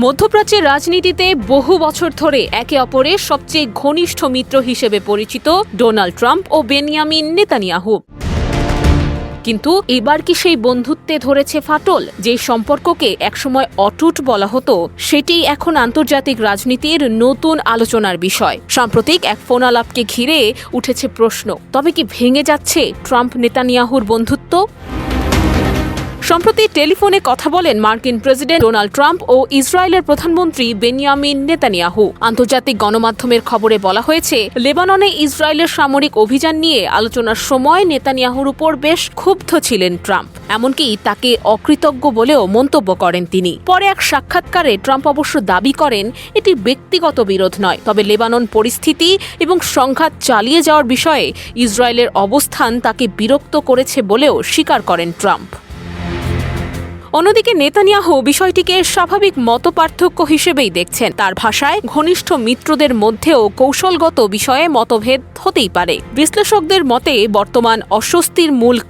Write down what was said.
মধ্যপ্রাচ্যের রাজনীতিতে বহু বছর ধরে একে অপরের সবচেয়ে ঘনিষ্ঠ মিত্র হিসেবে পরিচিত ডোনাল্ড ট্রাম্প ও বেনিয়ামিন নেতানিয়াহু। কিন্তু এবার কি সেই বন্ধুত্বে ধরেছে ফাটল? যে সম্পর্ককে একসময় অটুট বলা হতো, সেটি এখন আন্তর্জাতিক রাজনীতির নতুন আলোচনার বিষয়। সাম্প্রতিক এক ফোন আলাপকে ঘিরে উঠেছে প্রশ্ন, তবে কি ভেঙে যাচ্ছে ট্রাম্প নেতানিয়াহুর বন্ধুত্ব? সম্প্রতি টেলিফোনে কথা বলেন মার্কিন প্রেসিডেন্ট ডোনাল্ড ট্রাম্প ও ইসরায়েলের প্রধানমন্ত্রী বেনিয়ামিন নেতানিয়াহু। আন্তর্জাতিক গণমাধ্যমের খবরে বলা হয়েছে, লেবাননে ইসরায়েলের সামরিক অভিযান নিয়ে আলোচনার সময় নেতানিয়াহুর উপর বেশ ক্ষুব্ধ ছিলেন ট্রাম্প। এমনকি তাকে অকৃতজ্ঞ বলেও মন্তব্য করেন তিনি। পরে এক সাক্ষাৎকারে ট্রাম্প অবশ্য দাবি করেন এটি ব্যক্তিগত বিরোধ নয়, তবে লেবানন পরিস্থিতি এবং সংঘাত চালিয়ে যাওয়ার বিষয়ে ইসরায়েলের অবস্থান তাকে বিরক্ত করেছে বলেও স্বীকার করেন ট্রাম্প। অন্যদিকে নেতানিয়াহু বিষয়টিকে স্বাভাবিক মতপার্থক্য হিসেবেই দেখছেন। তার ভাষায়, ঘনিষ্ঠ মিত্রদের মধ্যেও কৌশলগত বিষয়ে মতভেদ হতেই পারে। বিশ্লেষকদের মতে বর্তমান অস্বস্তির মূল